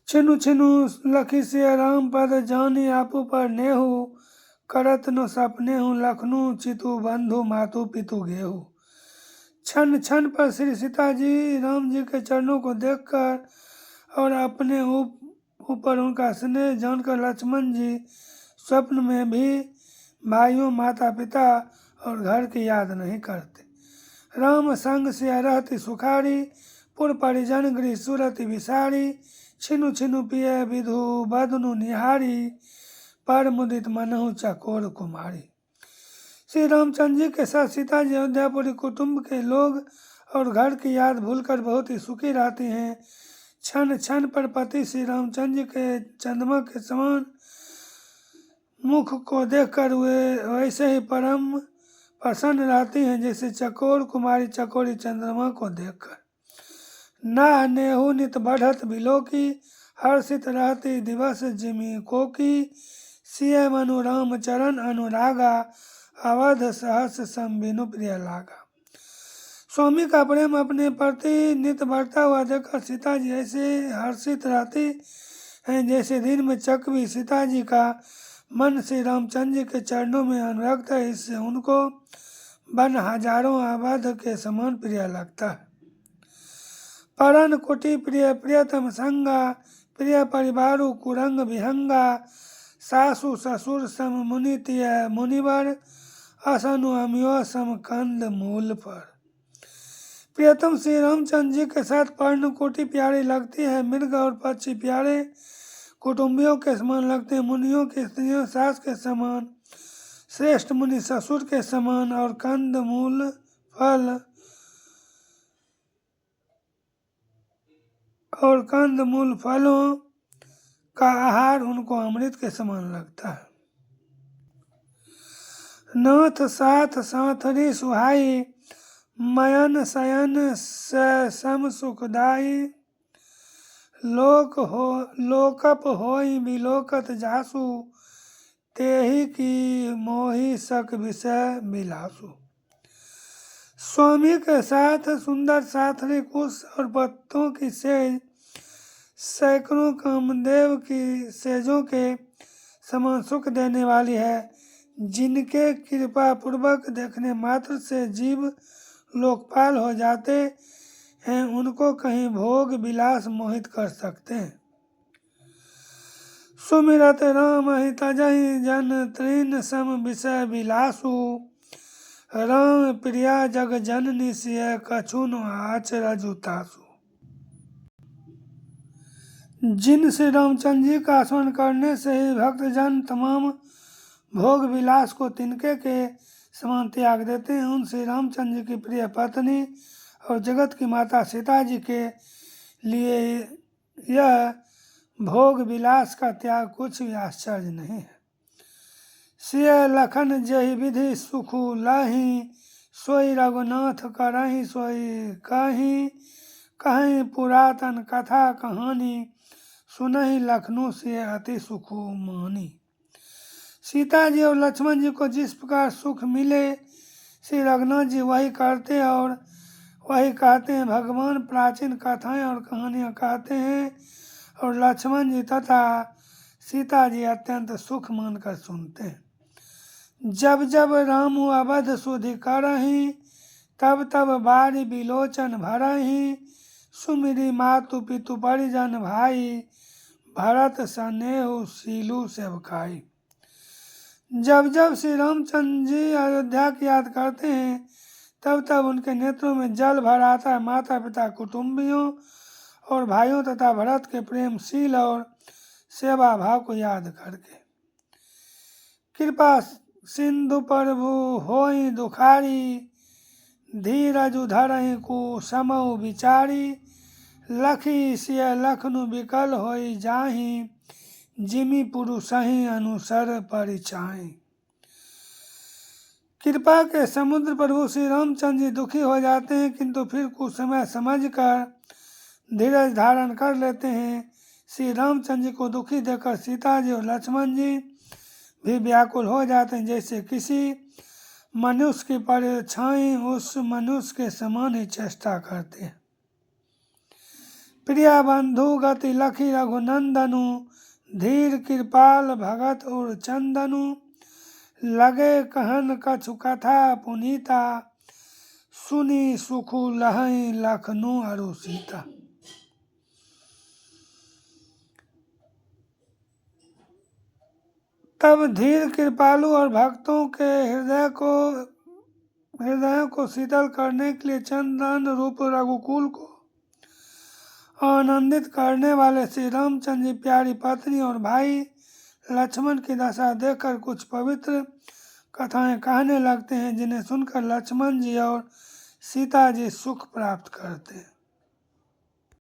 छिनु छिनु लखी सिया राम पद जानी आपू पर नेहू करत नो सपनेहू लखनू चितु बंधु मातु पितु गेहू। क्षण क्षण पर श्री सीता जी राम जी के चरणों को देखकर और अपने ऊपर उनका स्नेह जानकर लक्ष्मण जी स्वप्न में भी भाइयों माता पिता और घर की याद नहीं करते। राम संग से रहती सुखारी पुर परिजन गृह सुरति विसारी छिनु छिनु पिय विधु बदनु निहारी पर मुदित मनहु चकोर कुमारी। श्री रामचंद्र जी के साथ सीता जी अयोध्यापुरी कुटुंब के लोग और घर की याद भूलकर बहुत ही सुखी रहती हैं। क्षण क्षण पर पति श्री रामचंद्र जी के चंद्रमा के समान मुख को देखकर वे वैसे ही परम प्रसन्न रहती हैं जैसे चकोर कुमारी चकोरी चंद्रमा को देखकर। ना नेहु नित बढ़त बिलो की हर्षित रहती दिवस जिमी को की सिय मनु राम चरण अनुरागा अवध सहस सम बिनु प्रिय लागा। स्वामी का प्रेम अपने प्रति नित बढ़ता हुआ देखकर सीता जी ऐसे हर्षित रहती हैं जैसे दिन में चकवी सीता जी का मन श्री रामचंद्र जी के चरणों में अनुरक्त है, इससे उनको वन हजारों अवध के समान प्रिय लगता है। परन कुटी प्रिय प्रियतम संगा प्रिय परिवारु कुरंग विहंगा सासु ससुर सम मुनितिय मुनिवर असनु अमियो सम कंद मूल पर। प्रियतम श्री रामचंद्र जी के साथ पर्ण कोटि प्यारी लगती है, मृग और पक्षी प्यारे कुटुंबियों के समान लगते हैं, मुनियों की स्त्रियों सास के समान, श्रेष्ठ मुनि ससुर के समान और कंद मूल फल और कंद मूल फलों का आहार उनको अमृत के समान लगता है। नाथ साथ साथरी सुहाई मयन शयन सम सुखदाई लोकप होई बिलोकत जासु तेहि की मोहि सक विषय बिलासु। स्वामी के साथ सुंदर साथरी कुश और पत्तों की सेज सैकड़ों कामदेव की सेजों के समान सुख देने वाली है, जिनके कृपा पूर्वक देखने मात्र से जीव लोकपाल हो जाते हैं, उनको कहीं भोग विलास मोहित कर सकते हैं। सुमिरत राम हितजहि जन तृण सम विषय विलासु राम प्रिया जग जननी सिय कछुन आचरजुतासु। जिन श्री रामचंद्र जी का स्मरण करने से ही भक्तजन तमाम भोग विलास को तिनके के समान त्याग देते हैं, उन श्री रामचंद्र जी की प्रिय पत्नी और जगत की माता सीता जी के लिए यह भोग विलास का त्याग कुछ भी आश्चर्य नहीं है। सिय लखन जहि विधि सुखु लहि सोई रघुनाथ करहि सोई कहीं कहीं पुरातन कथा कहानी सुनहि लखनऊ से अति सुखु मानी। सीता जी और लक्ष्मण जी को जिस प्रकार सुख मिले श्री रघुनाथ जी वही करते और वही कहते हैं। भगवान प्राचीन कथाएं और कहानियां कहते हैं और लक्ष्मण जी तथा सीता जी अत्यंत सुख मानकर सुनते हैं। जब जब राम अवध सुधि करहि तब तब बारी बिलोचन भरहि सुमिरी मातु पितु परिजन भाई भरत सनेहु सीलू सेवकाई। जब जब श्री रामचंद्र जी अयोध्या की याद करते हैं तब तब उनके नेत्रों में जल भर आता है। माता पिता कुटुंबियों और भाइयों तथा भरत के प्रेमशील और सेवा भाव को याद करके। कृपा सिंधु प्रभु होई दुखारी धीरज धरहि कु समौ विचारी लखी सिय लखनु विकल होई जाहि जिमि पुरुषहि अनुसर परिचाहि। कृपा के समुद्र प्रभु श्री रामचंद्र जी दुखी हो जाते हैं, किंतु फिर कुछ समय समझकर धीरज धारण कर लेते हैं। श्री रामचंद्र जी को दुखी देखकर सीता जी और लक्ष्मण जी भी व्याकुल हो जाते हैं, जैसे किसी मनुष्य की परछाई उस मनुष्य के समान ही चेष्टा करते हैं। प्रिया बंधु गति लखी रघुनंदनु, धीर कृपाल भगत और चंदनु, लगे कहन कछु कथा पुनीता, सुनी सुखु लहई लखनु अरु सीता। तब धीर कृपालु और भक्तों के हृदयों को शीतल करने के लिए चंदन रूप रघुकुल को आनंदित करने वाले श्री रामचंद्र जी प्यारी पत्नी और भाई लक्ष्मण की दशा देखकर कुछ पवित्र कथाएं कहने लगते हैं, जिन्हें सुनकर लक्ष्मण जी और सीता जी सुख प्राप्त करते हैं।